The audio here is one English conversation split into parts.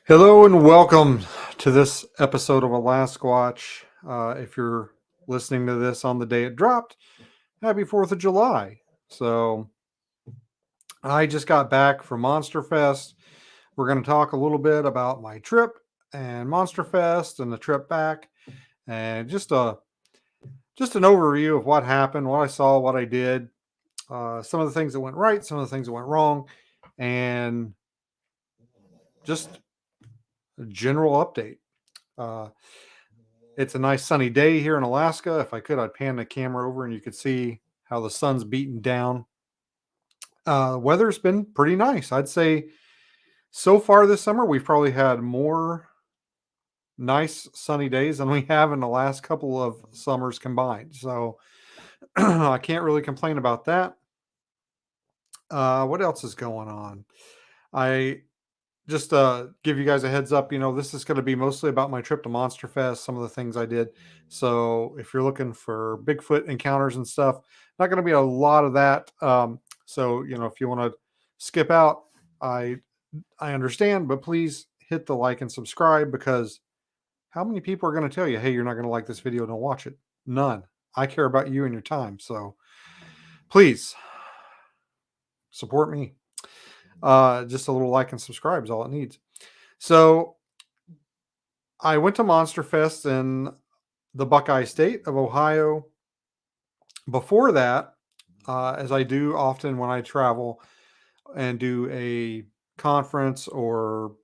Hello and welcome to this episode of Alasquatch. If you're listening to this on the day it dropped, happy 4th of July. So, I just got back from Monsterfest. We're going to talk a little bit about my trip and Monsterfest and the trip back, and just an overview of what happened, what I saw, what I did, some of the things that went right, some of the things that went wrong, and just a general update. Uh, It's a nice sunny day here in Alaska. If I could, I'd pan the camera over and you could see how the sun's beating down. Weather's been pretty nice. I'd say so far this summer, we've probably had more nice sunny days than we have in the last couple of summers combined. So I can't really complain about that. What else is going on? I just give you guys a heads up, this is going to be mostly about my trip to Monsterfest, some of the things I did. So if you're looking for Bigfoot encounters and stuff, not going to be a lot of that. So if you want to skip out, I I understand, but please hit the like and subscribe, because how many people are going to tell you, hey, you're not going to like this video, don't watch it? None. I care about you and your time, so please support me. Just a little like and subscribe is all it needs. So I went to Monsterfest in the Buckeye State of Ohio. Before that, as I do often when I travel and do a conference or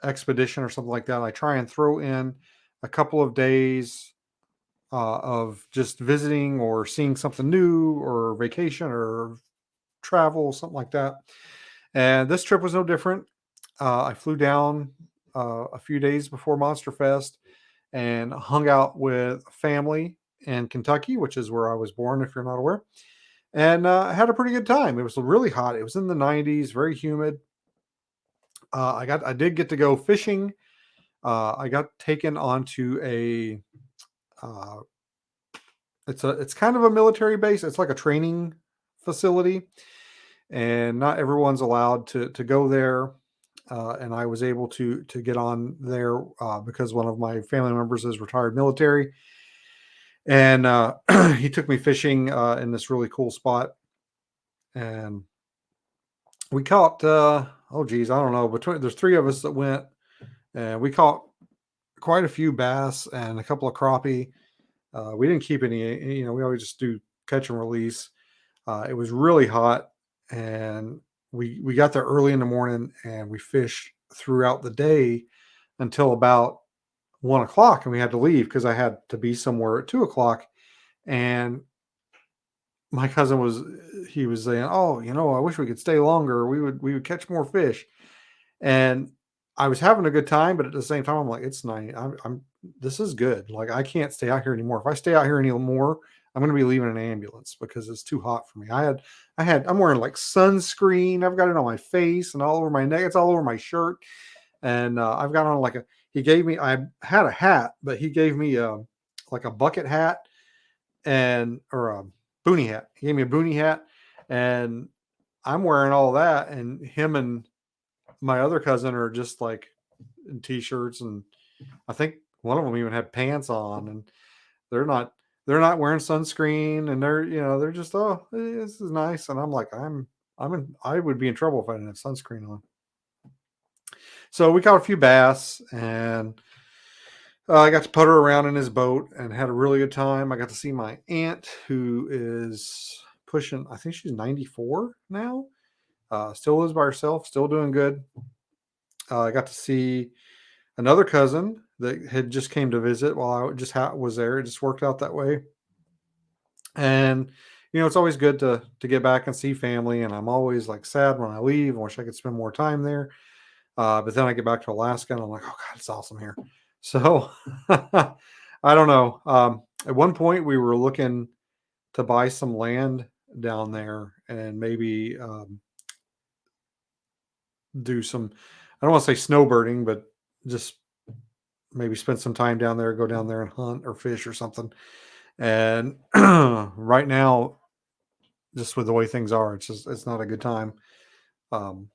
expedition or something like that, I try and throw in a couple of days of just visiting or seeing something new, or vacation or travel, something like that. And this trip was no different. I flew down a few days before Monsterfest and hung out with family in Kentucky, which is where I was born, if you're not aware, and had a pretty good time. It was really hot. It was in the 90s, very humid. I did get to go fishing. I got taken onto a uh, it's kind of a military base. It's like a training facility, and not everyone's allowed to go there. And I was able to get on there because one of my family members is retired military, and he took me fishing in this really cool spot, and we caught oh geez, I don't know, between there's three of us that went, and we caught quite a few bass and a couple of crappie. We didn't keep any, we always just do catch and release. It was really hot, and we got there early in the morning, and we fished throughout the day until about 1 o'clock, and we had to leave because I had to be somewhere at 2 o'clock. And my cousin he was saying, "Oh, I wish we could stay longer. We would catch more fish." And I was having a good time, but at the same time, I'm like, "It's nice. I'm this is good. Like, I can't stay out here anymore. If I stay out here anymore, I'm going to be leaving an ambulance because it's too hot for me." I'm wearing like sunscreen. I've got it on my face and all over my neck. It's all over my shirt, and I've got on like a. He gave me. I had a hat, but he gave me like a bucket hat or a boonie hat. He gave me a boonie hat, and I'm wearing all that, and him and my other cousin are just like in t-shirts, and I think one of them even had pants on, and they're not wearing sunscreen, and they're just, oh, this is nice. And I'm like, I would be in trouble if I didn't have sunscreen on. So we caught a few bass, and I got to putter around in his boat and had a really good time. I got to see my aunt, who is pushing, I think she's 94 now. Still lives by herself, still doing good. I got to see another cousin that had just came to visit while I just was there. It just worked out that way. And it's always good to get back and see family. And I'm always like sad when I leave. I wish I could spend more time there. But then I get back to Alaska, and I'm like, oh God, it's awesome here. So I don't know. At one point, we were looking to buy some land down there and maybe do some, I don't want to say snowbirding, but just maybe spend some time down there, go down there and hunt or fish or something. And right now, just with the way things are, it's not a good time. Um,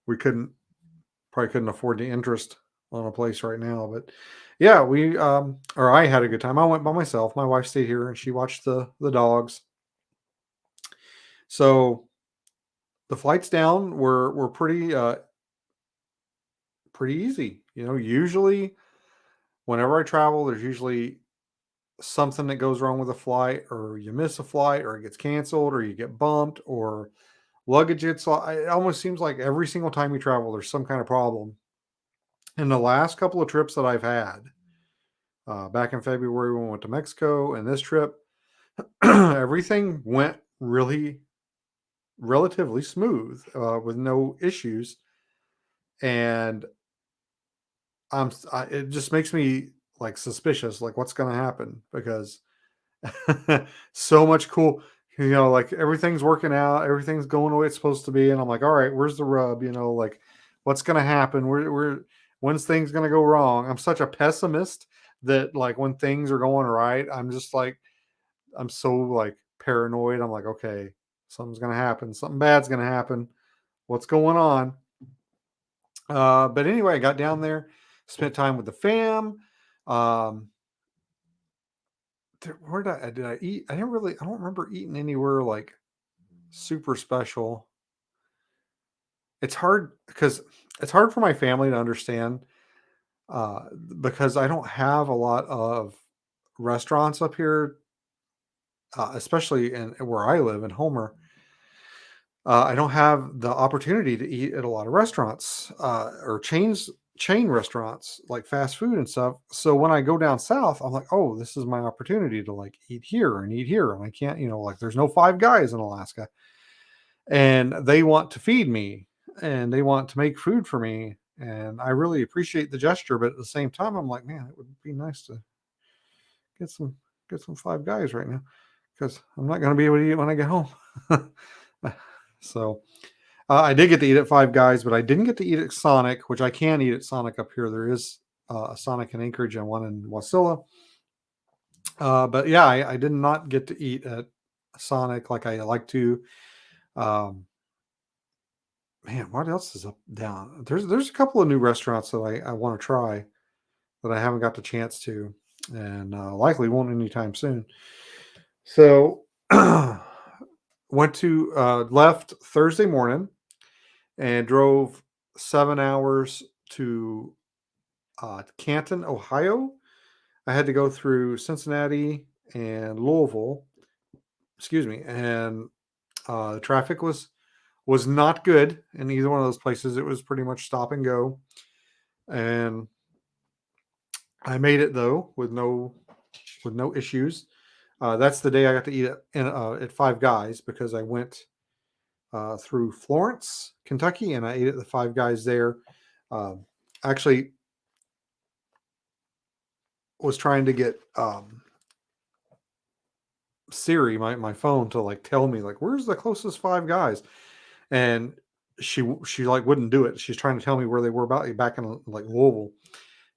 we probably couldn't afford the interest on a place right now. But yeah, or I had a good time. I went by myself. My wife stayed here and she watched the dogs. So the flights down were pretty easy. Usually whenever I travel, there's usually something that goes wrong with a flight, or you miss a flight, or it gets canceled, or you get bumped, or luggage it almost seems like every single time you travel, there's some kind of problem. In the last couple of trips that I've had, back in February when we went to Mexico, and this trip, everything went really relatively smooth, with no issues. And it just makes me like suspicious, like what's going to happen, because so much cool, like everything's working out, everything's going the way it's supposed to be, and I'm like, all right, where's the rub? Like, what's going to happen? When's things going to go wrong? I'm such a pessimist that, like, when things are going right, I'm just like, I'm so like paranoid. I'm like, okay, something's going to happen, something bad's going to happen. What's going on? But anyway, I got down there, spent time with the fam. Um, where did I eat? I don't remember eating anywhere like super special. It's hard because it's hard for my family to understand, uh, because I don't have a lot of restaurants up here, especially in where I live in Homer. I don't have the opportunity to eat at a lot of restaurants, or chain restaurants like fast food and stuff. So when I go down south, I'm like, oh, this is my opportunity to like eat here and eat here. And I can't, like there's no Five Guys in Alaska, and they want to feed me and they want to make food for me. And I really appreciate the gesture, but at the same time, I'm like, man, it would be nice to get some get some Five Guys right now, because I'm not going to be able to eat when I get home. So I did get to eat at Five Guys, but I didn't get to eat at Sonic, which I can eat at Sonic up here. There is a Sonic in Anchorage and one in Wasilla. But yeah, I did not get to eat at Sonic like I like to. Um, Man, what else is up down? There's a couple of new restaurants that I want to try that I haven't got the chance to, and likely won't anytime soon. So left Thursday morning and drove 7 hours to Canton, Ohio. I had to go through Cincinnati and Louisville. Excuse me, and the traffic was not good in either one of those places. It was pretty much stop and go, and I made it though with no issues. That's the day I got to eat at Five Guys, because I went through Florence, Kentucky, and I ate at the Five Guys there. Um, Actually, was trying to get Siri, my phone, to like tell me like where's the closest Five Guys, and she like wouldn't do it. She's trying to tell me where they were about back in like Louisville,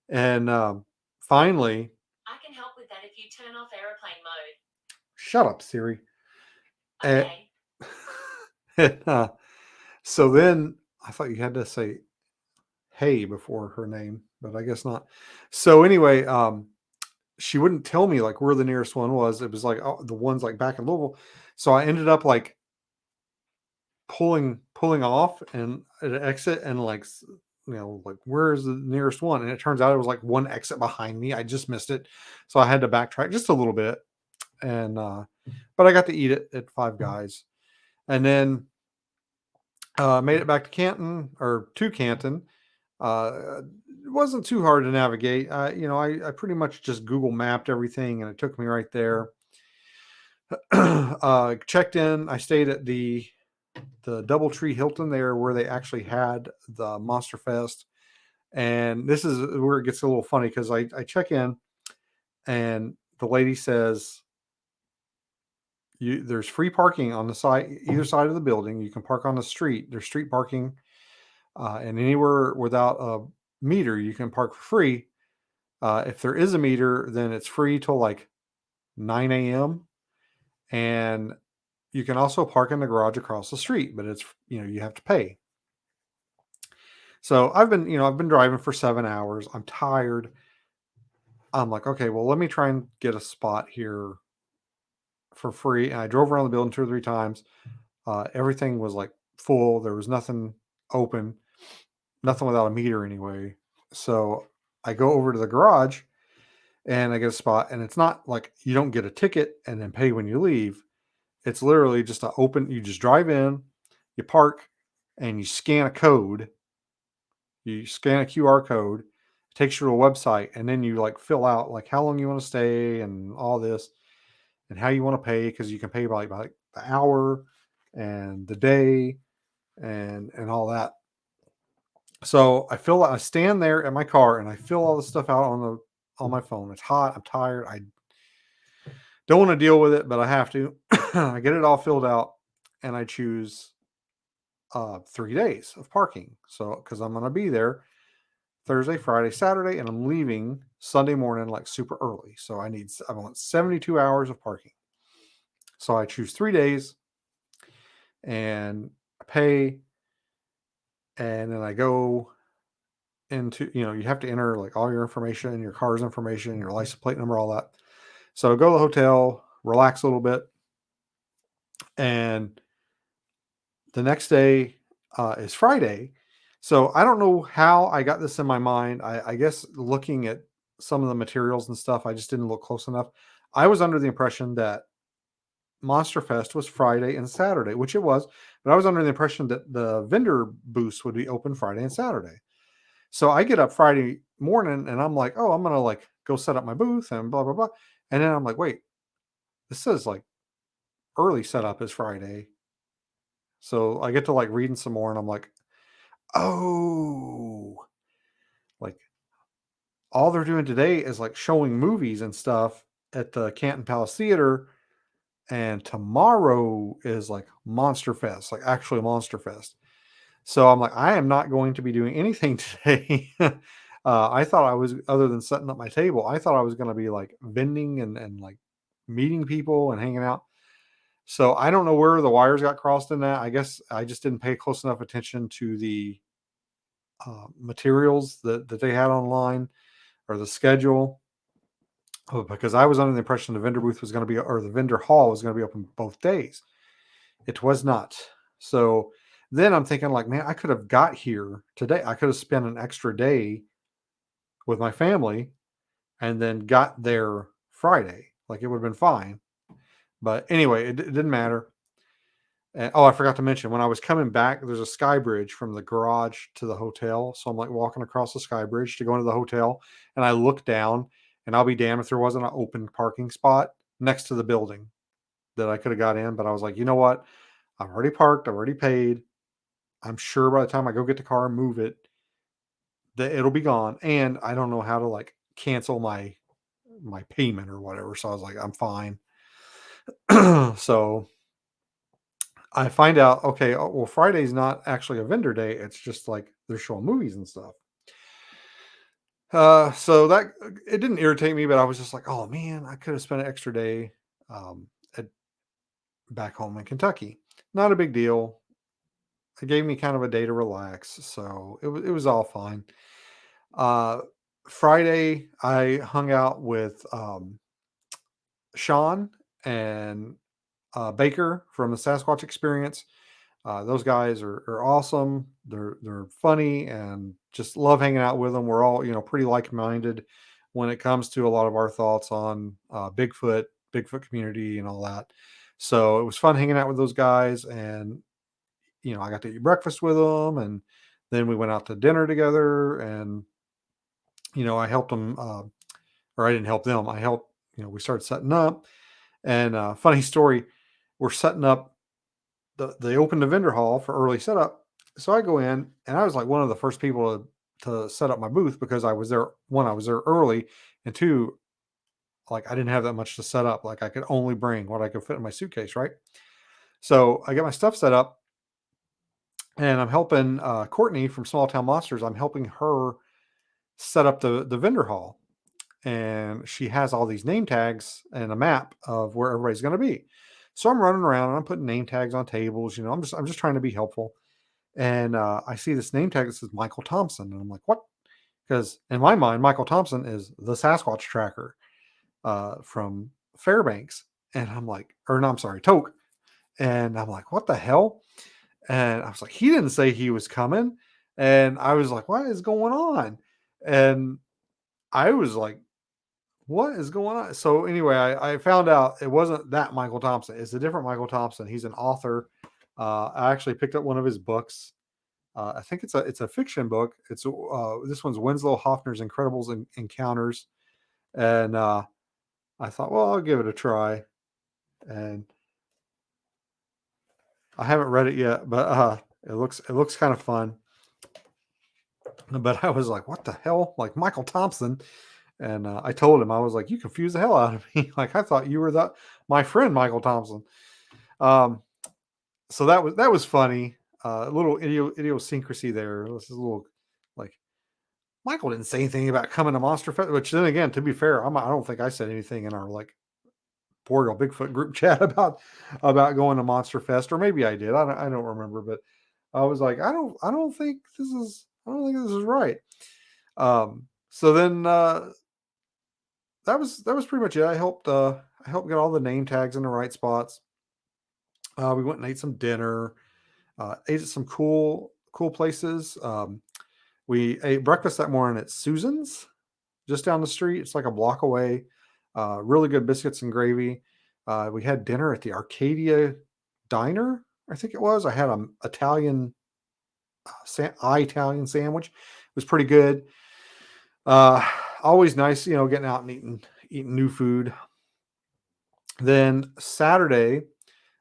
and finally, I can help with that if you turn off airplane mode. shut up, Siri. And, Okay. and, so then I thought you had to say hey before her name, but I guess not. So anyway, she wouldn't tell me like where the nearest one was. It was like, oh, the ones like back in Louisville. So I ended up like pulling off and at an exit, and like like where's the nearest one? And it turns out it was like one exit behind me. I just missed it, so I had to backtrack just a little bit. And but I got to eat it at Five Guys, and then made it back to Canton. It wasn't too hard to navigate. I pretty much just Google mapped everything, and it took me right there. Checked in. I stayed at the DoubleTree Hilton there, where they actually had the Monsterfest. And this is where it gets a little funny, because I check in, and the lady says, there's free parking on the side, either side of the building. You can park on the street. There's street parking, and anywhere without a meter, you can park for free. If there is a meter, then it's free till like 9 a.m. And you can also park in the garage across the street, but it's you have to pay. So I've been driving for 7 hours. I'm tired. I'm like, okay, well, let me try and get a spot here for free. And I drove around the building 2 or 3 times. Everything was like full. There was nothing open, nothing without a meter anyway. So I go over to the garage and I get a spot. And it's not like you don't get a ticket and then pay when you leave. It's literally just a open, you just drive in, you park, and you scan a code. You scan a QR code, it takes you to a website, and then you like fill out like how long you want to stay and all this and how you want to pay because you can pay by like the hour and the day and all that. So I stand there in my car and I fill all this stuff out on my phone. It's hot. I'm tired. I don't want to deal with it, but I have to. I get it all filled out and I choose 3 days of parking. So because I'm gonna be there Thursday, Friday, Saturday, and I'm leaving Sunday morning like super early. So I want 72 hours of parking. So I choose 3 days and I pay, and then I go into, you have to enter like all your information, your car's information, your license plate number, all that. So I go to the hotel, relax a little bit, and the next day is Friday. So I don't know how I got this in my mind. I guess looking at some of the materials and stuff, I just didn't look close enough. I was under the impression that Monsterfest was Friday and Saturday, which it was, but I was under the impression that the vendor booths would be open Friday and Saturday. So I get up Friday morning and I'm like, oh, I'm gonna like go set up my booth and blah blah blah. And then I'm like, wait, this says like early setup is Friday. So I get to like reading some more and I'm like, oh, like all they're doing today is like showing movies and stuff at the Canton Palace Theater. And tomorrow is like Monster Fest, like actually Monster Fest. So I'm like, I am not going to be doing anything today. I thought I was, other than setting up my table, I thought I was going to be like vending and like meeting people and hanging out. So I don't know where the wires got crossed in that. I guess I just didn't pay close enough attention to the materials that they had online or the schedule. Because I was under the impression the vendor booth was going to be, or the vendor hall was going to be open both days. It was not. So then I'm thinking, like, man, I could have got here today. I could have spent an extra day with my family and then got there Friday. Like, it would have been fine. But anyway, it didn't matter. And, oh, I forgot to mention when I was coming back, there's a sky bridge from the garage to the hotel. So I'm like walking across the sky bridge to go into the hotel. And I look down, and I'll be damned if there wasn't an open parking spot next to the building that I could have got in. But I was like, you know what? I've already parked, I've already paid. I'm sure by the time I go get the car and move it, that it'll be gone. And I don't know how to like cancel my payment or whatever. So I was like, I'm fine. So I find out, okay, oh, well, Friday's not actually a vendor day. It's just like they're showing movies and stuff. So that it didn't irritate me, but I was just like, oh man, I could have spent an extra day um, at, back home in Kentucky. Not a big deal. It gave me kind of a day to relax, so it was all fine. Uh, Friday, I hung out with Sean and Baker from the Sasquatch Experience. Those guys are awesome. They're funny and just love hanging out with them. We're all pretty like minded when it comes to a lot of our thoughts on Bigfoot community, and all that. So it was fun hanging out with those guys, and I got to eat breakfast with them, and then we went out to dinner together, and I helped them, or I didn't help them. I helped. We started setting up, and funny story, we're setting up. They opened the vendor hall for early setup, so I go in, and I was like one of the first people to set up my booth because I was there. One, I was there early, and two, like I didn't have that much to set up. Like I could only bring what I could fit in my suitcase, right? So I get my stuff set up, and I'm helping Courtney from Small Town Monsters. I'm helping her set up the vendor hall, and she has all these name tags and a map of where everybody's going to be. So I'm running around and I'm putting name tags on tables. I'm just trying to be helpful. and I see this name tag that says Michael Thompson, and I'm like, what? Because in my mind, Michael Thompson is the Sasquatch tracker from Fairbanks, and I'm like, or no, I'm sorry, Toke, and I'm like, what the hell? And I was like, he didn't say he was coming, and I was like, what is going on? And I was like, what is going on? So anyway, I found out it wasn't that Michael Thompson. It's a different Michael Thompson. He's an author. I actually picked up one of his books. I think it's a fiction book. It's this one's Winslow Hoffner's Incredibles Encounters, and I thought, well, I'll give it a try. And I haven't read it yet, but it looks kind of fun. But I was like, what the hell? Like Michael Thompson. And I told him, I was like, you confused the hell out of me. Like I thought you were my friend Michael Thompson. Um, so that was funny. A little idiosyncrasy there. This is a little like Michael didn't say anything about coming to Monster Fest. Which then again, to be fair, I don't think I said anything in our like Boreal Bigfoot group chat about going to Monster Fest, or maybe I did. I don't remember, but I was like, I don't think this is right. So then that was pretty much it. I helped get all the name tags in the right spots. We went and ate some dinner. Ate at some cool places. We ate breakfast that morning at Susan's, just down the street. It's like a block away. Really good biscuits and gravy. We had dinner at the Arcadia Diner, I think it was. I had an Italian sandwich. It was pretty good. Uh, Always nice, getting out and eating new food. Then Saturday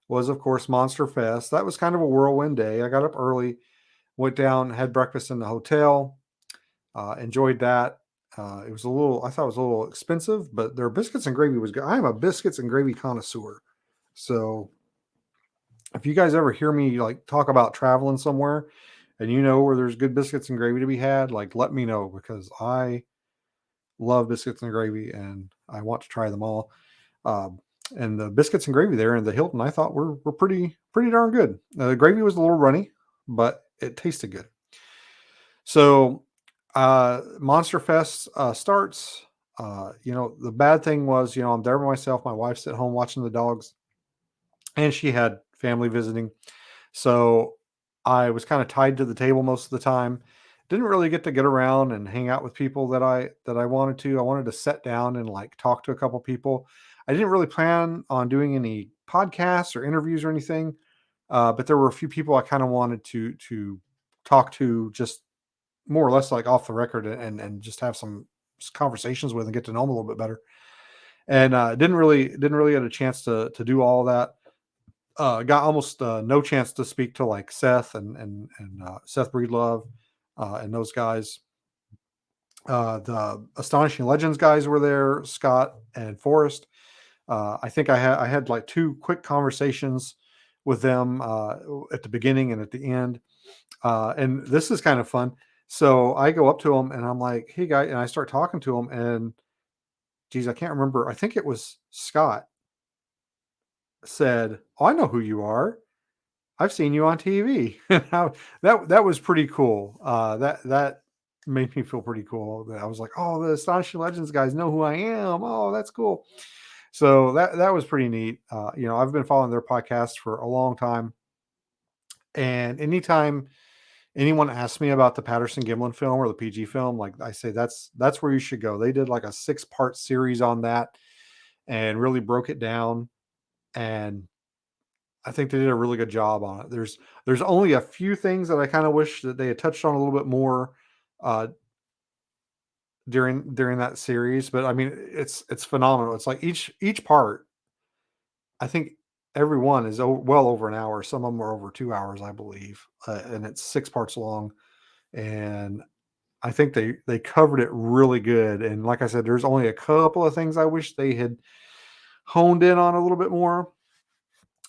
was, of course, Monster Fest. That was kind of a whirlwind day. I got up early, went down, had breakfast in the hotel, enjoyed that. I thought it was a little expensive, but their biscuits and gravy was good. I am a biscuits and gravy connoisseur. So if you guys ever hear me like talk about traveling somewhere and you know where there's good biscuits and gravy to be had, like let me know because I love biscuits and gravy and I want to try them all. Um, and the biscuits and gravy there in the Hilton, I thought were pretty darn good. The gravy was a little runny, but it tasted good. So Monster Fest starts. The bad thing was, I'm there by myself. My wife's at home watching the dogs, and she had family visiting. So I was kind of tied to the table most of the time. Didn't really get around and hang out with people that I wanted to. I wanted to sit down and like talk to a couple people. I didn't really plan on doing any podcasts or interviews or anything, but there were a few people I kind of wanted to talk to, just more or less like off the record, and just have some conversations with and get to know them a little bit better. And didn't really get a chance to do all that. Got almost no chance to speak to like Seth and Seth Breedlove and those guys. The Astonishing Legends guys were there, Scott and Forrest. I think I had like two quick conversations with them at the beginning and at the end. And this is kind of fun. So I go up to him and I'm like, "Hey, guy," and I start talking to him. And geez, I can't remember. I think it was Scott said, "Oh, I know who you are. I've seen you on TV." And that was pretty cool. That made me feel pretty cool. That I was like, "Oh, the Astonishing Legends guys know who I am. Oh, that's cool." So that was pretty neat. I've been following their podcast for a long time, and anytime anyone asks me about the Patterson Gimlin film or the PG film, like I say, that's where you should go. They did like a 6-part series on that and really broke it down. And I think they did a really good job on it. There's only a few things that I kind of wish that they had touched on a little bit more uh, during that series, but I mean, it's phenomenal. It's like each part, I think every one is well over an hour. Some of them are over 2 hours, I believe, and it's 6 parts long. And I think they covered it really good. And like I said, there's only a couple of things I wish they had honed in on a little bit more.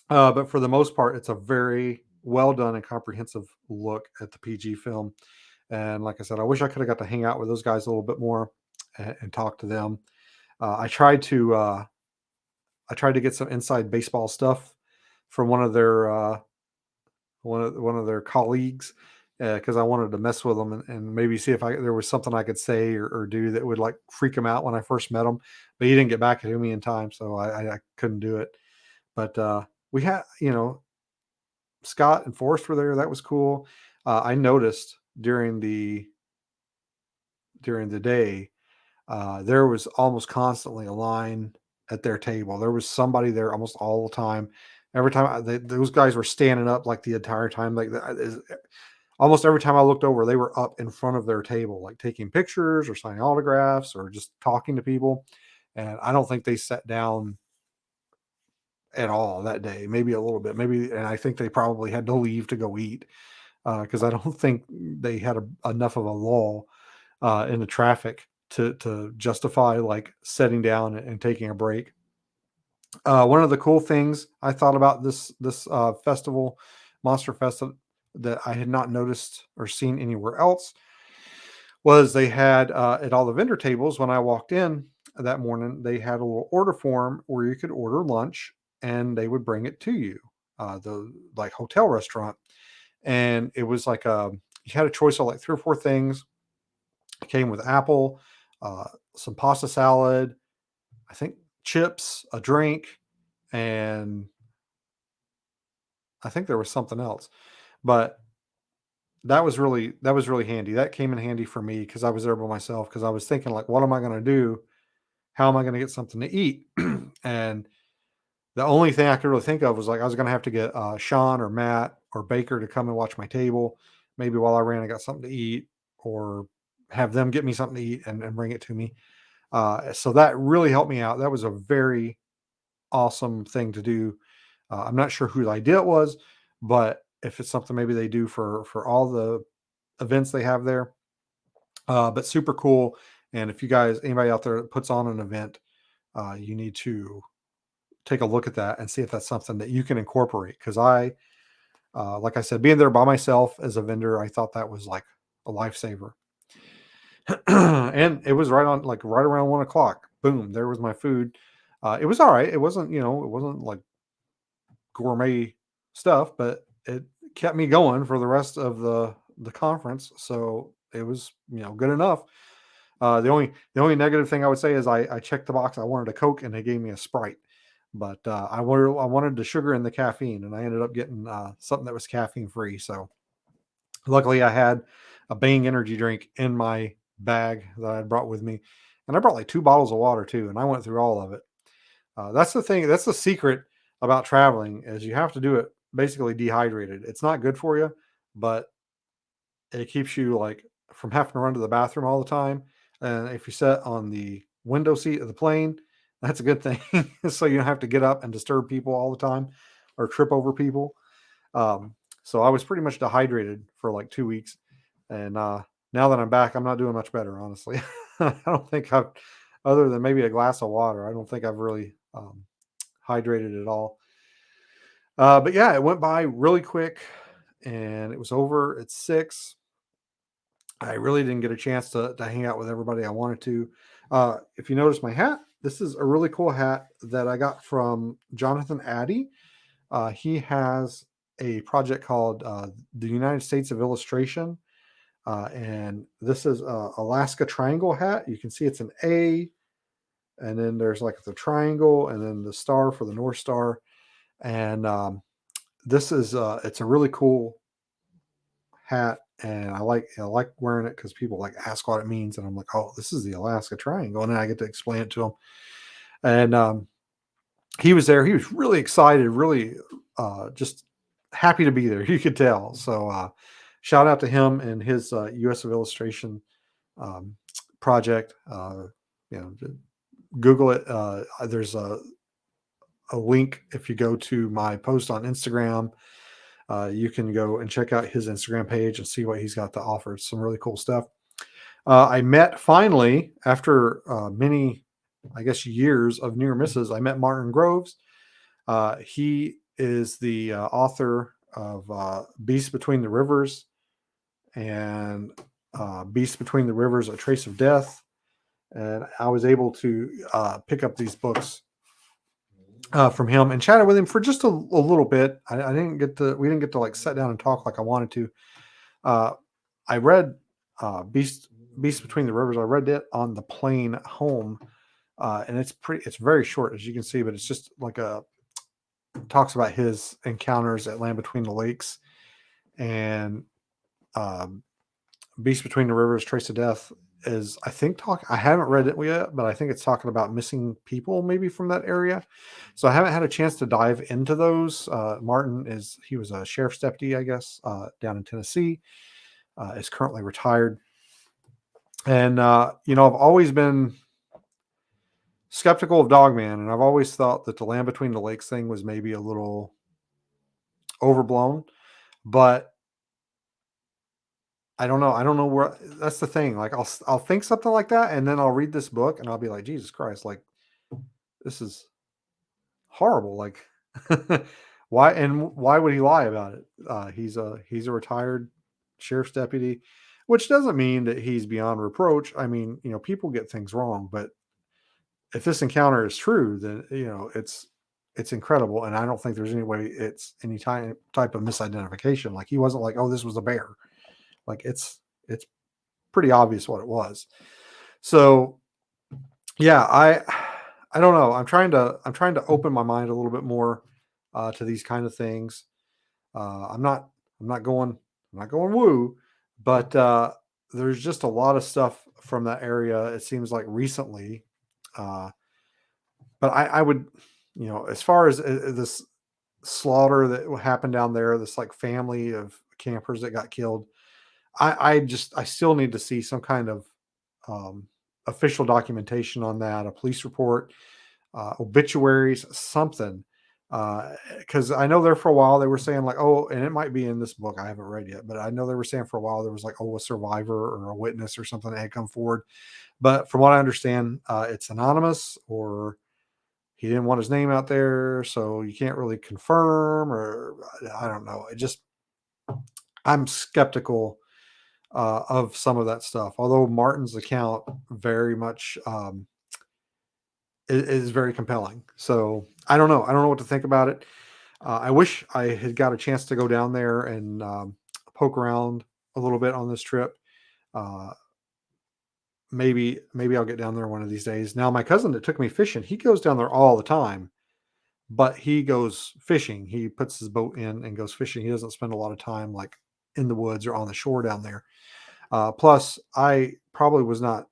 But for the most part, it's a very well done and comprehensive look at the PG film. And like I said, I wish I could have got to hang out with those guys a little bit more and talk to them. Uh, I tried to uh, I tried to get some inside baseball stuff from one of their one of their colleagues, because I wanted to mess with them and maybe see if there was something I could say or do that would like freak him out when I first met him. But he didn't get back to me in time, so I couldn't do it. But we had, Scott and Forrest were there. That was cool. I noticed during the day, there was almost constantly a line at their table. There was somebody there almost all the time. Every time those guys were standing up like the entire time. Like almost every time I looked over, they were up in front of their table, like taking pictures or signing autographs or just talking to people. And I don't think they sat down at all that day. Maybe a little bit. Maybe, and I think they probably had to leave to go eat because I don't think they had enough of a lull in the traffic to justify like sitting down and taking a break. One of the cool things I thought about this festival, Monster Fest, that I had not noticed or seen anywhere else was they had at all the vendor tables when I walked in that morning, they had a little order form where you could order lunch and they would bring it to you, the like hotel restaurant, and it was like you had a choice of like three or four things. It came with apple, uh, some pasta salad, I think chips, a drink, and I think there was something else. But that was really handy. That came in handy for me because I was there by myself because I was thinking like, what am I going to do? How am I going to get something to eat? And the only thing I could really think of was like I was going to have to get Sean or Matt or Baker to come and watch my table, maybe while I ran and got something to eat, or have them get me something to eat and bring it to me. So that really helped me out. That was a very awesome thing to do. I'm not sure whose idea it was, but if it's something maybe they do for all the events they have there, but super cool. And if you guys, anybody out there that puts on an event, you need to take a look at that and see if that's something that you can incorporate. Because like I said, being there by myself as a vendor, I thought that was like a lifesaver. And it was right around 1 o'clock. Boom, there was my food. It was all right. It wasn't like gourmet stuff, but it kept me going for the rest of the conference. So it was good enough. The only negative thing I would say is I checked the box. I wanted a Coke and they gave me a Sprite, but I wanted the sugar and the caffeine, and I ended up getting something that was caffeine free. So luckily, I had a Bang energy drink in my bag that I had brought with me, and I brought like 2 bottles of water too, and I went through all of it. That's the thing. That's the secret about traveling is you have to do it basically dehydrated. It's not good for you, but it keeps you like from having to run to the bathroom all the time. And if you sit on the window seat of the plane, that's a good thing. So you don't have to get up and disturb people all the time or trip over people. So I was pretty much dehydrated for like 2 weeks. And now that I'm back, I'm not doing much better, honestly. I don't think other than maybe a glass of water, I don't think I've really hydrated at all. But yeah, it went by really quick and it was over at 6. I really didn't get a chance to hang out with everybody I wanted to. If you notice my hat, this is a really cool hat that I got from Jonathan Addy. He has a project called the United States of Illustration, and this is a Alaska Triangle hat. You can see it's an A, and then there's like the triangle, and then the star for the North Star. And this is it's a really cool hat, and I like wearing it because people like ask what it means, and I'm like, oh, this is the Alaska Triangle, and then I get to explain it to them. And he was there. He was really excited, really just happy to be there. You could tell. So shout out to him and his U.S. of Illustration um, project. You know, Google it. There's a link if you go to my post on Instagram. You can go and check out his Instagram page and see what he's got to offer. Some really cool stuff. I met finally after many, I guess, years of near misses. I met Martin Groves. He is the author of Beast Between the Rivers and Beast Between the Rivers: A Trace of Death. And I was able to pick up these books from him and chatted with him for just a little bit. I didn't get to we didn't get to like sit down and talk like I wanted to. Uh, I read Beast Between the Rivers. I read it on the plane home, and it's very short as you can see, but it's just like a talks about his encounters at Land Between the Lakes and um, Beast Between the Rivers, Trace of Death is I think talk. I haven't read it yet, but I think it's talking about missing people maybe from that area. So I haven't had a chance to dive into those. Martin is he was a sheriff's deputy, I guess, down in Tennessee. Is currently retired, and I've always been skeptical of Dogman, and I've always thought that the Land Between the Lakes thing was maybe a little overblown. But I don't know. I don't know where. That's the thing. Like I'll think something like that, and then I'll read this book, and I'll be like, Jesus Christ, like this is horrible. Like why would he lie about it? He's a retired sheriff's deputy, which doesn't mean that he's beyond reproach. I mean, people get things wrong, but if this encounter is true, then it's incredible, and I don't think there's any way it's any type of misidentification. Like he wasn't like, oh, this was a bear. Like it's pretty obvious what it was. So yeah, I don't know. I'm trying to open my mind a little bit more to these kind of things. I'm not going woo, but there's just a lot of stuff from that area. It seems like recently, uh, but I would, as far as this slaughter that happened down there, this like family of campers that got killed. I still need to see some kind of um, official documentation on that, a police report, obituaries, something. Because I know there for a while they were saying like, oh, and it might be in this book I haven't read yet, but I know they were saying for a while there was like, oh, a survivor or a witness or something that had come forward. But from what I understand, it's anonymous or he didn't want his name out there, so you can't really confirm or I don't know. I'm skeptical of some of that stuff. Although Martin's account very much is very compelling. So I don't know. I don't know what to think about it. I wish I had got a chance to go down there and poke around a little bit on this trip. Uh, maybe I'll get down there one of these days. Now my cousin that took me fishing, he goes down there all the time, but he goes fishing. He puts his boat in and goes fishing. He doesn't spend a lot of time like in the woods or on the shore down there. Plus, I probably was not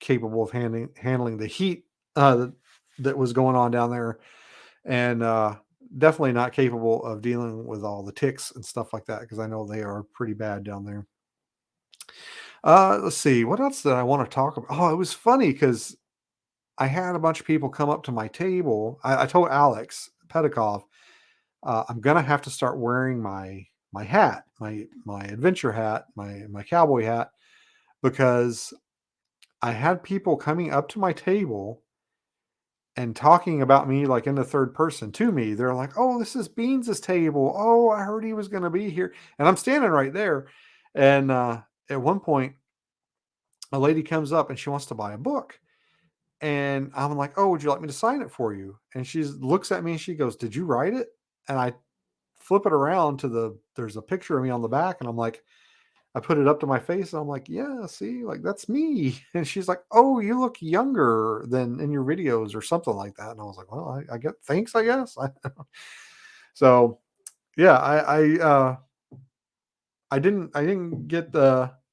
capable of handling the heat that was going on down there, and definitely not capable of dealing with all the ticks and stuff like that because I know they are pretty bad down there. Let's see, what else did I want to talk about? Oh, it was funny because I had a bunch of people come up to my table. I told Alex Pedikov, I'm gonna have to start wearing my hat, my adventure hat, my cowboy hat, because I had people coming up to my table and talking about me like in the third person to me. They're like, "Oh, this is Beans's table. Oh, I heard he was going to be here." And I'm standing right there. And at one point, a lady comes up and she wants to buy a book. And I'm like, "Oh, would you like me to sign it for you?" And she looks at me and she goes, "Did you write it?" And I flip it around to there's a picture of me on the back and I'm like, I put it up to my face and I'm like, "Yeah, see, like that's me." And she's like, "Oh, you look younger than in your videos or something like that." And I was like, "Well, I get thanks, I guess." So yeah, I didn't get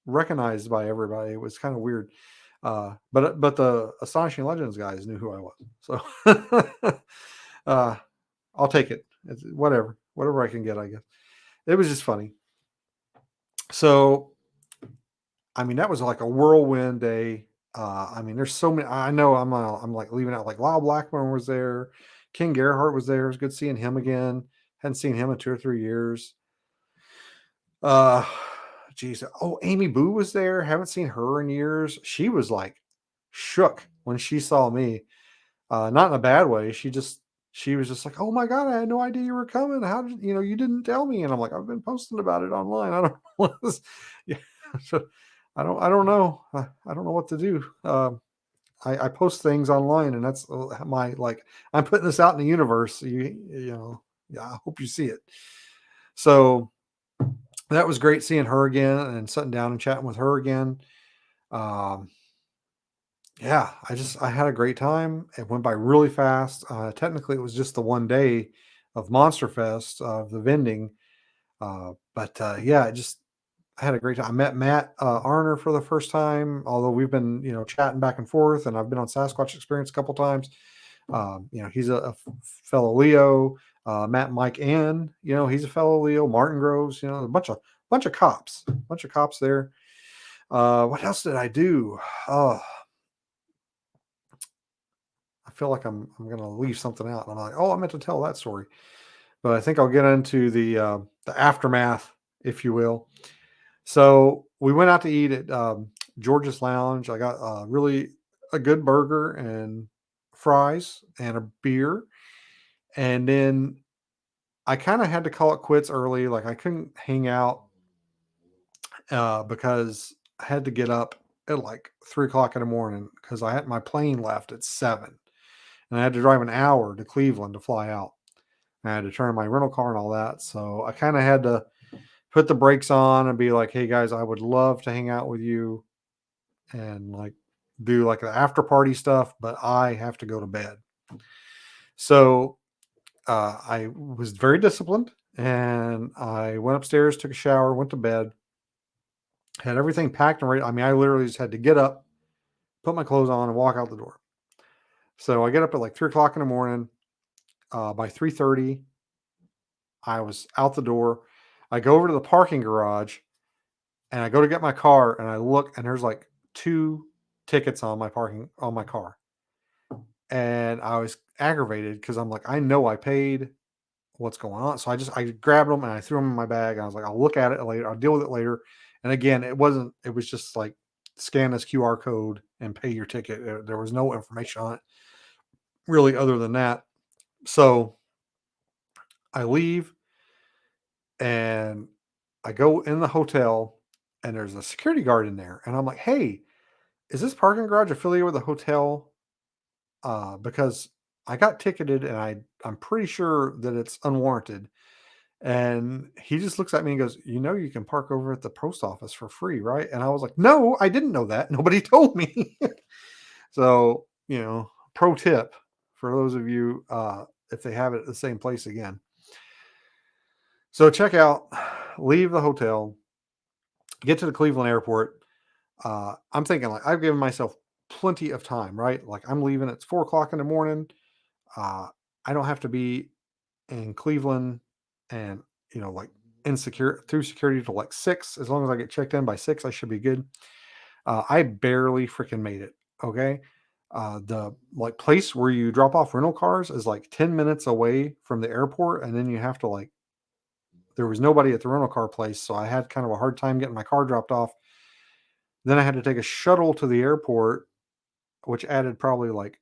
recognized by everybody. It was kind of weird. But the Astonishing Legends guys knew who I was. So uh, I'll take it. It's, whatever I can get, I guess. It was just funny. So I mean, that was like a whirlwind day. I mean, there's so many. I know I'm like leaving out like Lyle Blackburn was there, King Gerhardt was there. It was good seeing him again. Hadn't seen him in 2 or 3 years. Uh, geez. Oh, Amy Boo was there. Haven't seen her in years. She was like shook when she saw me. Not in a bad way. She was just like, "Oh my god, I had no idea you were coming. How did you didn't tell me?" And I'm like, "I've been posting about it online. I don't know what this, yeah." So I don't know. I don't know what to do. I post things online, and that's my like I'm putting this out in the universe. You know, yeah, I hope you see it. So that was great seeing her again and sitting down and chatting with her again. Um, yeah, I had a great time. It went by really fast. Technically, it was just the one day of Monsterfest of the vending, but yeah, I had a great time. I met Matt Arner for the first time, although we've been, chatting back and forth, and I've been on Sasquatch Experience a couple times. He's a fellow Leo. Matt, Mike, and he's a fellow Leo. Martin Groves, a bunch of cops, there. What else did I do? Oh, I feel like I'm gonna leave something out, and I'm like, oh, I meant to tell that story, but I think I'll get into the aftermath, if you will. So we went out to eat at George's Lounge. I got really a good burger and fries and a beer. And then I kind of had to call it quits early. Like I couldn't hang out because I had to get up at like 3 o'clock in the morning because I had my plane left at 7. And I had to drive an hour to Cleveland to fly out. I had to turn my rental car and all that. So I kind of had to put the brakes on and be like, hey guys, I would love to hang out with you and like do like the after party stuff, but I have to go to bed. So I was very disciplined and I went upstairs, took a shower, went to bed, had everything packed and ready. I mean, I literally just had to get up, put my clothes on, and walk out the door. So I get up at like 3 o'clock in the morning. By 3:30, I was out the door. I go over to the parking garage and I go to get my car and I look and there's like two tickets on my car. And I was aggravated because I'm like, I know I paid. What's going on? So I grabbed them and I threw them in my bag. And I was like, I'll look at it later. I'll deal with it later. And again, it wasn't. It was just like scan this QR code and pay your ticket. There was no information on it really, other than that. So I leave and I go in the hotel, and there's a security guard in there, and I'm like, hey, is this parking garage affiliated with the hotel? Because I got ticketed, and I'm pretty sure that it's unwarranted. And he just looks at me and goes, you can park over at the post office for free, right? And I was like, no, I didn't know that. Nobody told me. So, pro tip for those of you, if they have it at the same place again. So check out, leave the hotel, get to the Cleveland airport. I'm thinking like I've given myself plenty of time, right? Like I'm leaving at 4 o'clock in the morning. Uh, I don't have to be in Cleveland and, like insecure through security to like 6. As long as I get checked in by 6, I should be good. I barely freaking made it. Okay. The like place where you drop off rental cars is like 10 minutes away from the airport. And then you have to like, there was nobody at the rental car place. So I had kind of a hard time getting my car dropped off. Then I had to take a shuttle to the airport, which added probably like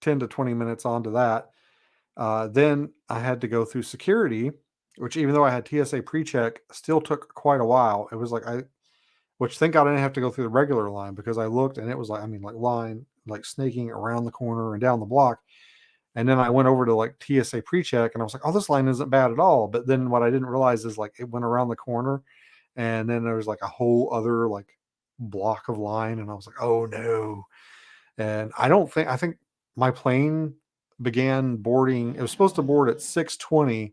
10 to 20 minutes onto that. Then I had to go through security, which even though I had TSA pre-check, still took quite a while. It was like which thank God I didn't have to go through the regular line because I looked and it was like, I mean, like line, like snaking around the corner and down the block. And then I went over to like TSA pre-check and I was like, oh, this line isn't bad at all. But then what I didn't realize is like it went around the corner and then there was like a whole other like block of line. And I was like, oh no. And I think my plane began boarding. It was supposed to board at 6:20,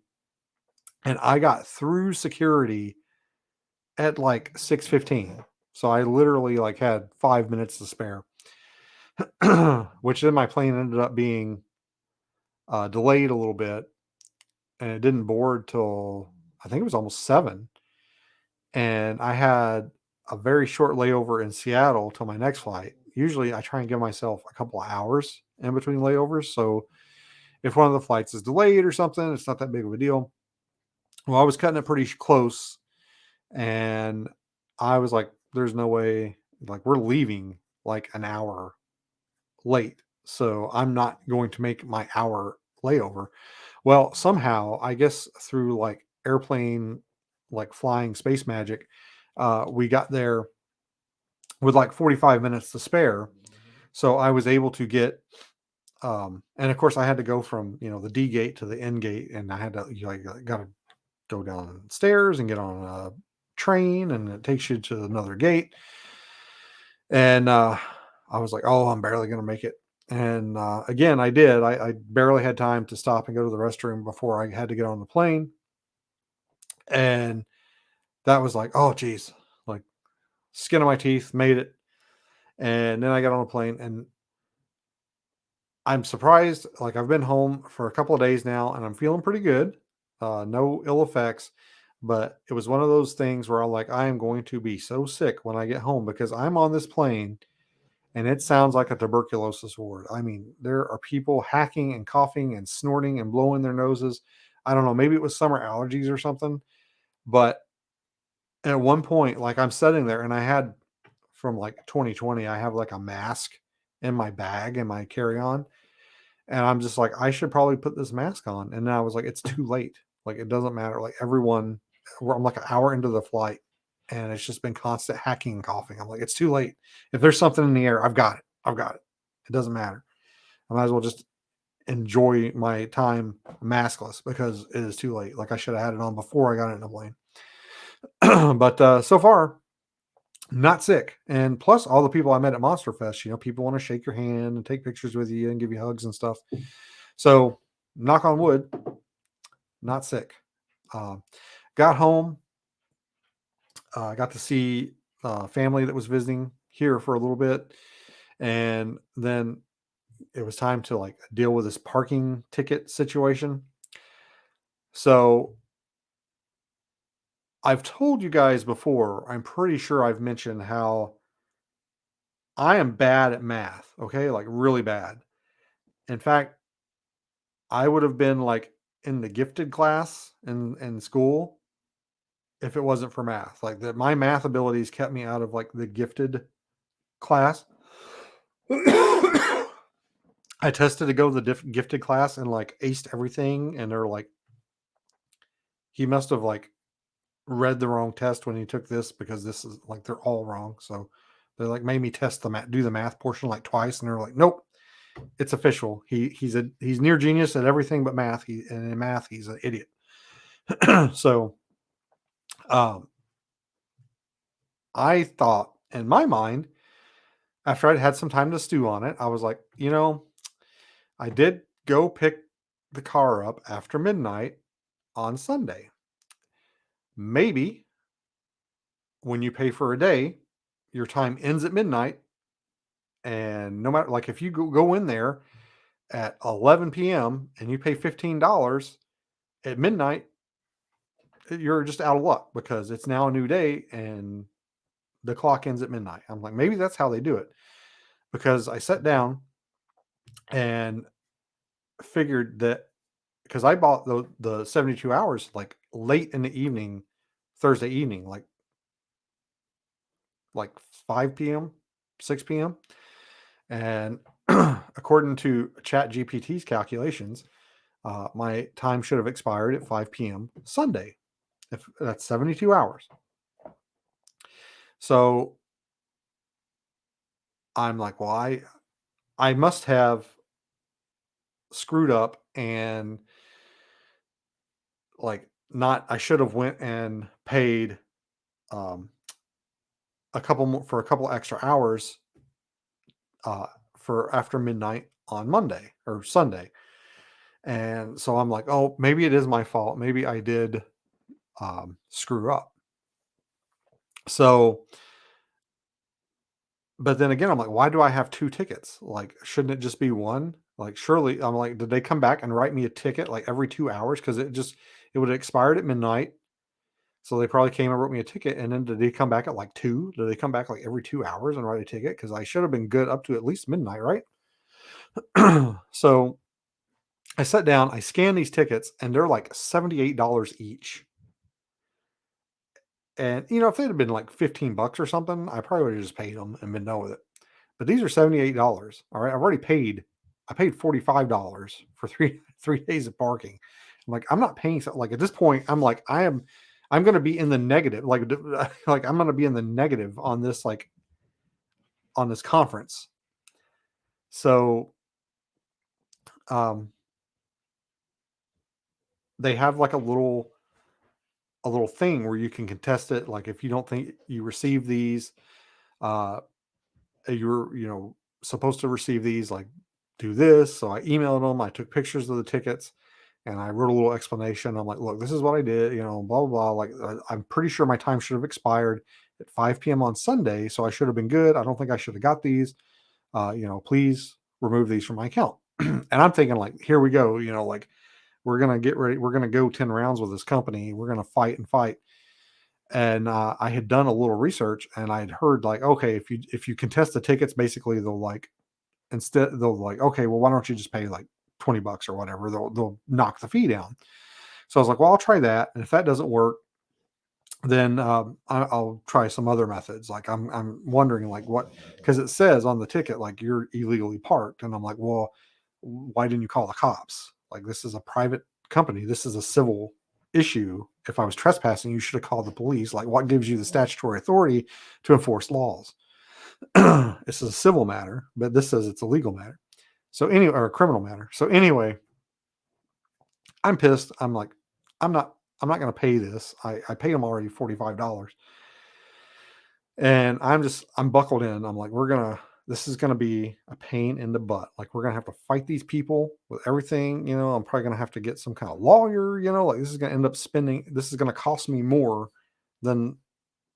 and I got through security at like 6:15. So I literally like had 5 minutes to spare, which then my plane ended up being delayed a little bit, and it didn't board till I think it was almost 7. And I had a very short layover in Seattle till my next flight. Usually, I try and give myself a couple of hours in between layovers, so if one of the flights is delayed or something, it's not that big of a deal. Well, I was cutting it pretty close, and I was like, there's no way, like, we're leaving like an hour late. So I'm not going to make my hour layover. Well, somehow, I guess through like airplane, like flying space magic, we got there with like 45 minutes to spare. So I was able to get, and of course I had to go from, the D gate to the N gate, and I had to, got to go downstairs and get on a train, and it takes you to another gate. And I was like, oh, I'm barely going to make it. And again, I did. I barely had time to stop and go to the restroom before I had to get on the plane. And that was like, oh, geez, like skin of my teeth, made it. And then I got on a plane, and I'm surprised. Like, I've been home for a couple of days now, and I'm feeling pretty good. No ill effects. But it was one of those things where I'm like, I am going to be so sick when I get home because I'm on this plane and it sounds like a tuberculosis ward. I mean, there are people hacking and coughing and snorting and blowing their noses. I don't know, maybe it was summer allergies or something. But at one point, like, I'm sitting there, and I had, from like 2020, I have like a mask in my bag in my carry on. And I'm just like, I should probably put this mask on. And then I was like, it's too late. Like, it doesn't matter. Like, I'm like an hour into the flight, and it's just been constant hacking and coughing. I'm like, it's too late. If there's something in the air, I've got it. I've got it. It doesn't matter. I might as well just enjoy my time maskless because it is too late. Like, I should have had it on before I got in the plane. But so far, not sick. And plus, all the people I met at Monsterfest, people want to shake your hand and take pictures with you and give you hugs and stuff. So, knock on wood, not sick. Uh, got home, got to see family that was visiting here for a little bit, and then it was time to like deal with this parking ticket situation. So I've told you guys before. I'm pretty sure I've mentioned how I am bad at math. Okay, like really bad. In fact, I would have been like in the gifted class in school if it wasn't for math. Like, that, my math abilities kept me out of like the gifted class. I tested to go to the gifted class and like aced everything, and they're like, he must have like read the wrong test when he took this because this is like, they're all wrong. So they like made me test the math, do the math portion like twice, and they're like, nope, it's official. He's near genius at everything but math. And in math he's an idiot. So um, I thought in my mind, after I'd had some time to stew on it, I was like, I did go pick the car up after midnight on Sunday. Maybe when you pay for a day, your time ends at midnight. And no matter, like, if you go in there at 11 p.m. and you pay $15 at midnight, you're just out of luck because it's now a new day and the clock ends at midnight. I'm like, maybe that's how they do it. Because I sat down and figured that, because I bought the 72 hours like late in the evening, Thursday evening, like 5 p.m., 6 p.m. And according to Chat GPT's calculations, my time should have expired at 5 p.m. Sunday. If that's 72 hours. So I'm like, well, I must have screwed up and like not. I should have went and paid um, a couple more for a couple extra hours uh, for after midnight on Monday or Sunday. And so I'm like, oh, maybe it is my fault. Maybe I did screw up. So, but then again, I'm like, why do I have two tickets? Like, shouldn't it just be one? Like, surely, I'm like, did they come back and write me a ticket like every 2 hours? Because it would have expired at midnight. So they probably came and wrote me a ticket. And then did they come back at like two? Did they come back like every 2 hours and write a ticket? Because I should have been good up to at least midnight, right? So I sat down, I scanned these tickets, and they're like $78 each. And if they'd have been like $15 or something, I probably would have just paid them and been done with it. But these are $78. All right. I paid $45 for three days of parking. I'm like, I'm not paying like at this point, I'm like, I'm gonna be in the negative. Like like I'm gonna be in the negative on this, like on this conference. So, um, they have like a little thing where you can contest it. Like if you don't think you receive these, uh, you're supposed to receive these. Like do this. So I emailed them. I took pictures of the tickets, and I wrote a little explanation. I'm like, look, this is what I did. Blah blah blah. Like I'm pretty sure my time should have expired at 5 p.m. on Sunday, so I should have been good. I don't think I should have got these. Please remove these from my account. And I'm thinking like, here we go. Like we're gonna get ready. We're gonna go 10 rounds with this company. We're gonna fight and fight. And I had done a little research, and I had heard like, okay, if you contest the tickets, basically they'll like, okay, well, why don't you just pay like $20 or whatever? They'll knock the fee down. So I was like, well, I'll try that, and if that doesn't work, then I'll try some other methods. Like I'm wondering like what, because it says on the ticket like you're illegally parked, and I'm like, well, why didn't you call the cops? Like this is a private company. This is a civil issue. If I was trespassing, you should have called the police. Like what gives you the statutory authority to enforce laws? This is a civil matter, but this says it's a legal matter. So anyway, or a criminal matter. So anyway, I'm pissed. I'm like, I'm not I'm not going to pay this. I paid them already $45. And I'm buckled in. I'm like, this is gonna be a pain in the butt. Like we're gonna have to fight these people with everything. I'm probably gonna have to get some kind of lawyer, like this is gonna cost me more than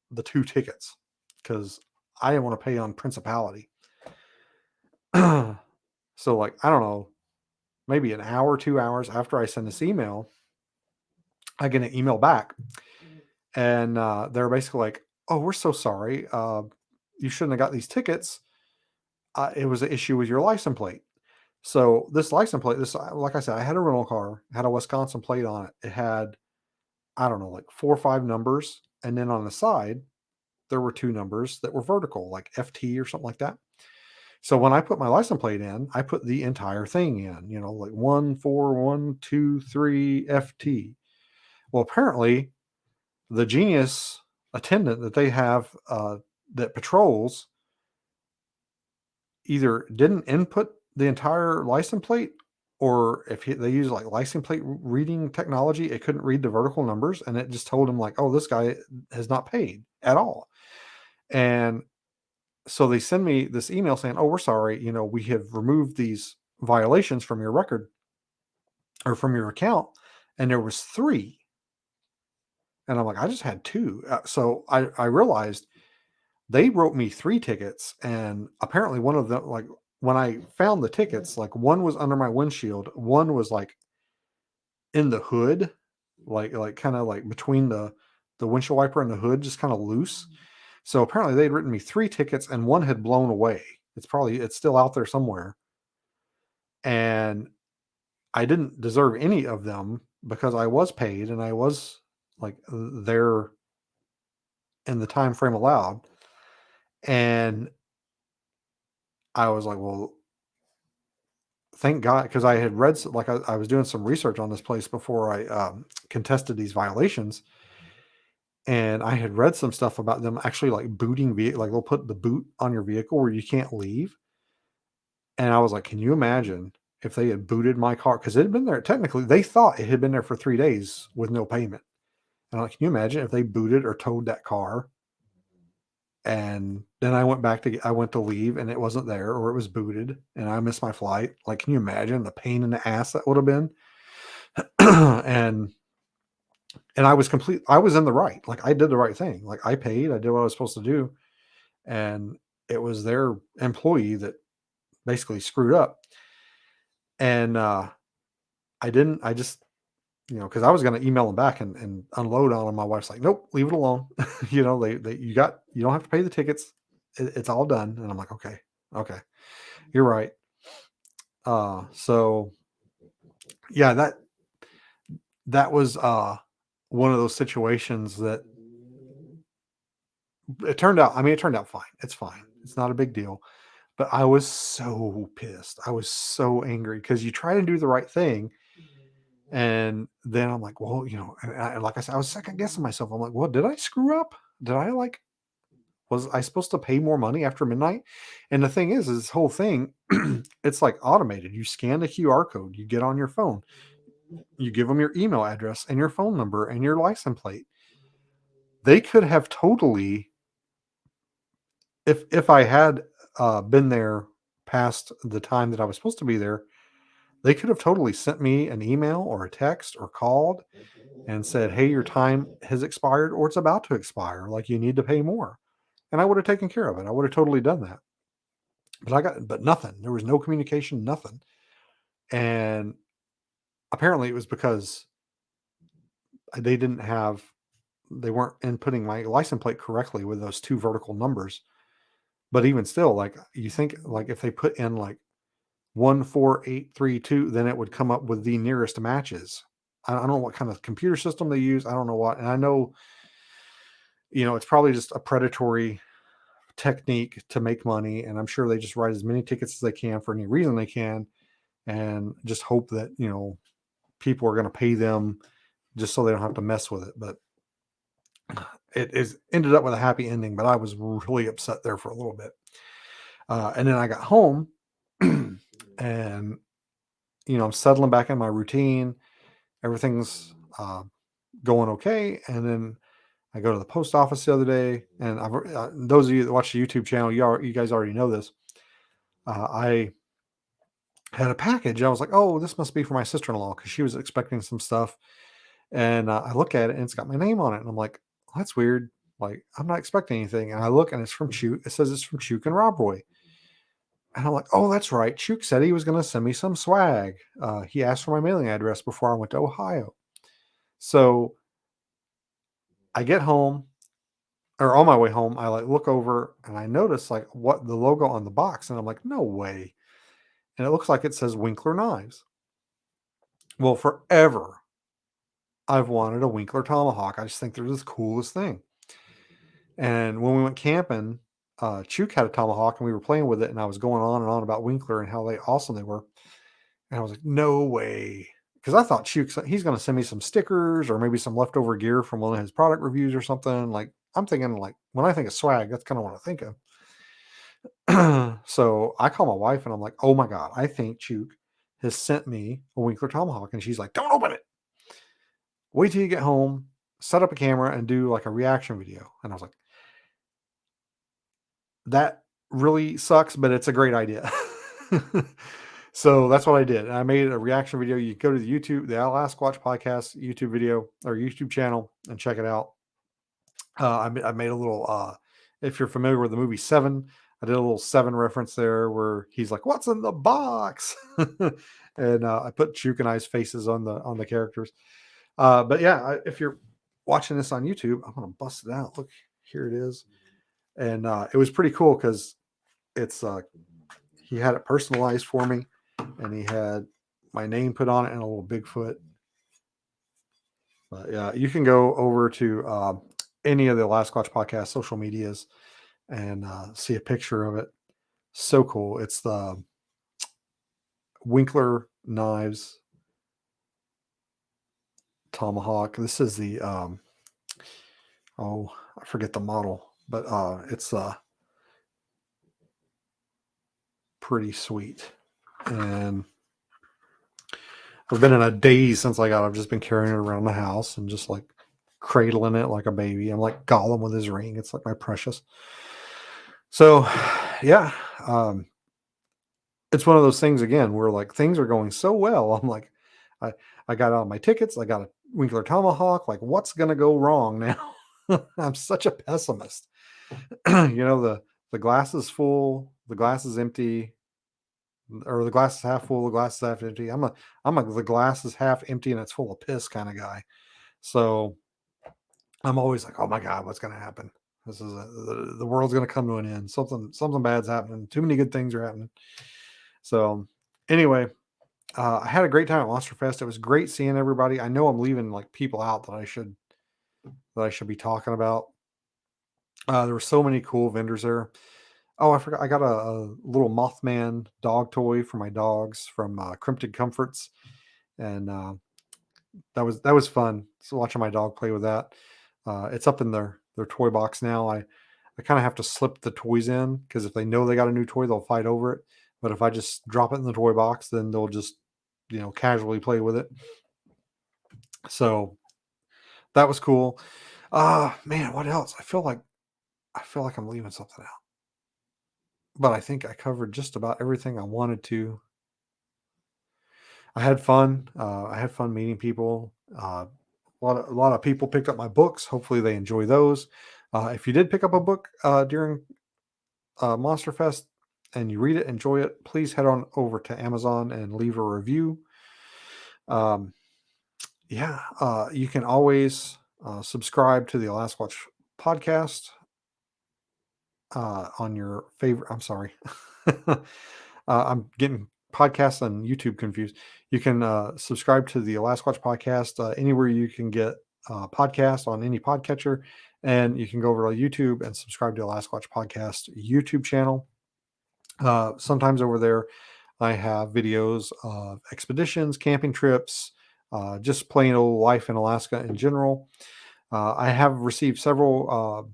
the two tickets because I didn't want to pay on principality. So like, I don't know, maybe an hour, 2 hours after I send this email, I get an email back, and they're basically like, "Oh, we're so sorry. You shouldn't have got these tickets. It was an issue with your license plate." So this license plate, like I said, I had a rental car, had a Wisconsin plate on it. It had, I don't know, like 4 or 5 numbers, and then on the side there were two numbers that were vertical, like FT or something like that. So when I put my license plate in, I put the entire thing in, like 14123 FT. Well, apparently the genius attendant that they have that patrols either didn't input the entire license plate, or if they use like license plate reading technology, it couldn't read the vertical numbers, and it just told him like, "Oh, this guy has not paid at all." And so they send me this email saying, "Oh, we're sorry. We have removed these violations from your record or from your account, and there was three." And I'm like, "I just had two." So I realized they wrote me three tickets, and apparently one of them, like when I found the tickets, like one was under my windshield, one was like in the hood, like kind of like between the windshield wiper and the hood, just kind of loose. So apparently they'd written me three tickets, and one had blown away. It's still out there somewhere, and I didn't deserve any of them because I was paid and I was like there in the time frame allowed. And I was like, well, thank God, because I had read like I was doing some research on this place before I contested these violations, and I had read some stuff about them actually like booting vehicle, like they'll put the boot on your vehicle where you can't leave. And I was like, can you imagine if they had booted my car, because it had been there, technically they thought it had been there for 3 days with no payment. And I'm like, can you imagine if they booted or towed that car, and then I went to leave and it wasn't there, or it was booted and I missed my flight. Like, can you imagine the pain in the ass that would have been? and I was in the right. Like I did the right thing. Like I paid, I did what I was supposed to do. And it was their employee that basically screwed up. And I just, because I was going to email them back and unload on them. My wife's like, nope, leave it alone. You don't have to pay the tickets. It's all done. And I'm like, okay, you're right. So yeah, that was one of those situations that it turned out fine. It's fine. It's not a big deal. But I was so pissed. I was so angry because you try to do the right thing. And then I'm like, well, and like I said, I was second guessing myself. I'm like, well, did I screw up? Did I like Was I supposed to pay more money after midnight? And the thing is this whole thing, it's like automated. You scan the QR code, you get on your phone, you give them your email address and your phone number and your license plate. They could have totally, if I had been there past the time that I was supposed to be there, they could have totally sent me an email or a text or called and said, "Hey, your time has expired or it's about to expire. Like you need to pay more." And I would have taken care of it. I would have totally done that. But nothing. There was no communication, nothing. And apparently it was because they didn't have they weren't inputting my license plate correctly with those two vertical numbers. But even still, like you think like if they put in like 14832, then it would come up with the nearest matches. I don't know what kind of computer system they use. I don't know what. And I know, it's probably just a predatory technique to make money. And I'm sure they just write as many tickets as they can for any reason they can and just hope that, people are going to pay them just so they don't have to mess with it. But it is ended up with a happy ending, but I was really upset there for a little bit. And then I got home and, I'm settling back in my routine. Everything's going okay. And then I go to the post office the other day, and those of you that watch the YouTube channel, you guys already know this. I had a package. I was like, "Oh, this must be for my sister-in-law," because she was expecting some stuff. And I look at it, and it's got my name on it, and I'm like, "Oh, that's weird. Like, I'm not expecting anything." And I look, and it's from Chuk. It says it's from Chuk and Rob Roy. And I'm like, "Oh, that's right. Chuk said he was going to send me some swag. He asked for my mailing address before I went to Ohio." So I get home, or on my way home, I like look over and I notice like what the logo on the box, and I'm like, no way. And it looks like it says Winkler Knives. Well, forever I've wanted a Winkler tomahawk. I just think they're the coolest thing. And when we went camping, Chuk had a tomahawk and we were playing with it, and I was going on and on about Winkler and how awesome they were. And I was like, no way. Because I thought he's going to send me some stickers or maybe some leftover gear from one of his product reviews or something. Like, I'm thinking, like, when I think of swag, that's kind of what I think of. So I call my wife and I'm like, oh my God, I think Chuk has sent me a Winkler tomahawk. And she's like, don't open it. Wait till you get home, set up a camera and do like a reaction video. And I was like, that really sucks, but it's a great idea. So that's what I did. I made a reaction video. You go to the Al Squatch podcast YouTube video or YouTube channel and check it out. I made a little, if you're familiar with the movie Seven, I did a little Seven reference there where he's like, "What's in the box?" And I put Chuk and I's faces on the characters. But yeah, if you're watching this on YouTube, I'm gonna bust it out. Look, here it is, and it was pretty cool because it's he had it personalized for me, and he had my name put on it and a little Bigfoot. But yeah, you can go over to any of the Last Squatch podcast social medias and see a picture of it. So cool. It's the Winkler Knives Tomahawk. This is the I forget the model, but it's pretty sweet. And I've been in a daze since I got it. I've just been carrying it around the house and just like cradling it like a baby. I'm like Gollum with his ring. It's like my precious. So yeah, it's one of those things again where like things are going so well. I'm like, I I got all my tickets. I got a Winkler Tomahawk. Like, what's gonna go wrong now? I'm such a pessimist. The glass is full, the glass is empty, or the glass is half full, the glass is half empty. I'm a the glass is half empty and it's full of piss kind of guy. So I'm always like, oh my God, what's gonna happen? The world's gonna come to an end. Something bad's happening. Too many good things are happening. So anyway, I had a great time at Monsterfest. It was great seeing everybody. I know I'm leaving like people out that I should be talking about. There were so many cool vendors there. Oh, I forgot. I got a little Mothman dog toy for my dogs from Cryptid Comforts, and that was fun. So watching my dog play with that. It's up in their toy box now. I kind of have to slip the toys in because if they know they got a new toy, they'll fight over it. But if I just drop it in the toy box, then they'll just, casually play with it. So that was cool. Man, what else? I feel like I'm leaving something out, but I think I covered just about everything I wanted to. I had fun. I had fun meeting people. A lot of people picked up my books. Hopefully, they enjoy those. If you did pick up a book during Monster Fest and you read it, enjoy it, please head on over to Amazon and leave a review. Um, yeah, you can always subscribe to the Last Watch podcast on your favorite. I'm sorry. I'm getting podcasts and YouTube confused. You can subscribe to the Last Watch podcast anywhere you can get podcasts on any podcatcher. And you can go over to YouTube and subscribe to the Last Watch podcast YouTube channel. Sometimes over there, I have videos of expeditions, camping trips, just plain old life in Alaska in general. I have received several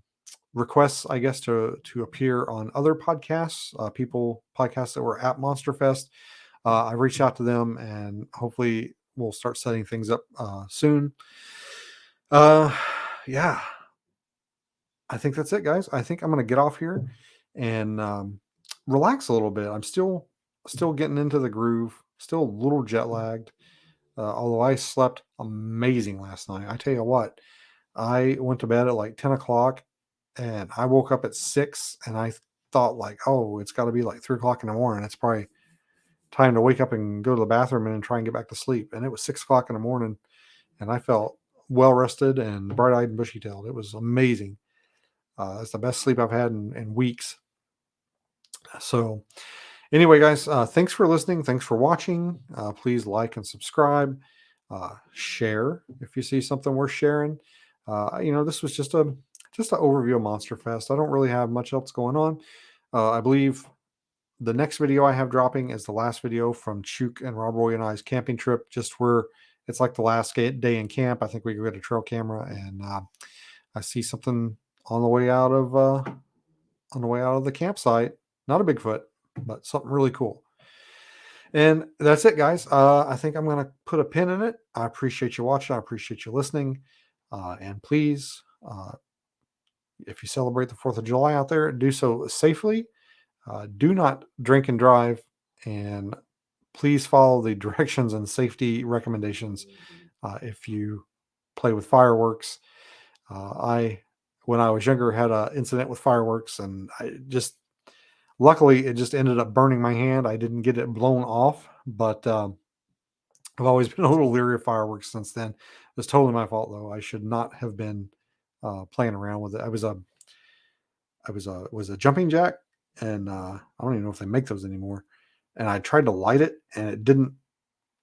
requests, I guess, to appear on other podcasts, podcasts that were at Monsterfest. I reached out to them, and hopefully, we'll start setting things up soon. Uh, yeah, I think that's it, guys. I think I'm gonna get off here and relax a little bit. I'm still getting into the groove. Still a little jet lagged. Although I slept amazing last night. I tell you what, I went to bed at like 10 o'clock and I woke up at 6 and I thought like, oh, it's got to be like 3 o'clock in the morning. It's probably time to wake up and go to the bathroom and try and get back to sleep. And it was 6 o'clock in the morning and I felt well rested and bright eyed and bushy tailed. It was amazing. It's the best sleep I've had in weeks. So, anyway, guys, thanks for listening. Thanks for watching. Please like and subscribe. Share if you see something worth sharing. This was just an overview of Monster Fest. I don't really have much else going on. I believe the next video I have dropping is the last video from Chuk and Rob Roy and I's camping trip. Just where it's like the last day in camp. I think we go get a trail camera, and I see something on the way out of the campsite. Not a Bigfoot, but something really cool. And that's it, guys. I think I'm going to put a pin in it. I appreciate you watching. I appreciate you listening. And please, if you celebrate the 4th of July out there, do so safely. Do not drink and drive. And please follow the directions and safety recommendations if you play with fireworks. When I was younger, had an incident with fireworks, and luckily, it just ended up burning my hand. I didn't get it blown off, but I've always been a little leery of fireworks since then. It was totally my fault, though. I should not have been playing around with it. I was a jumping jack, and I don't even know if they make those anymore. And I tried to light it, and it didn't.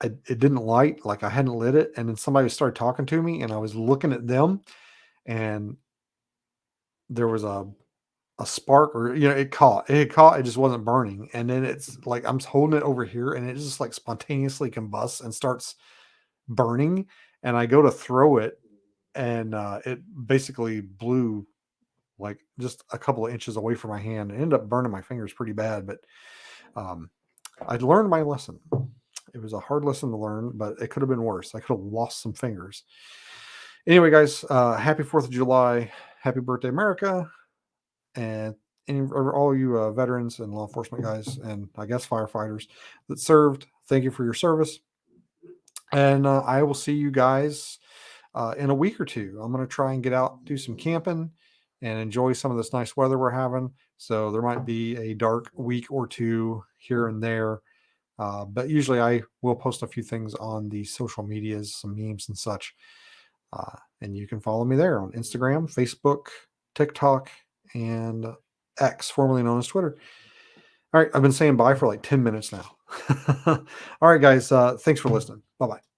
It didn't light, like I hadn't lit it. And then somebody started talking to me, and I was looking at them, and there was a spark, or it caught, it just wasn't burning. And then it's like I'm holding it over here and it just like spontaneously combusts and starts burning, and I go to throw it, and it basically blew like just a couple of inches away from my hand. It ended up burning my fingers pretty bad, but um I learned my lesson. It was a hard lesson to learn, but it could have been worse. I could have lost some fingers. Anyway, guys, happy 4th of July. Happy birthday, America. And all you veterans and law enforcement guys, and I guess firefighters that served, thank you for your service. And I will see you guys in a week or two. I'm going to try and get out, do some camping, and enjoy some of this nice weather we're having. So there might be a dark week or two here and there. But usually I will post a few things on the social medias, some memes and such. And you can follow me there on Instagram, Facebook, TikTok, and X, formerly known as Twitter. All right, I've been saying bye for like 10 minutes now. All right, guys, thanks for listening. Bye bye.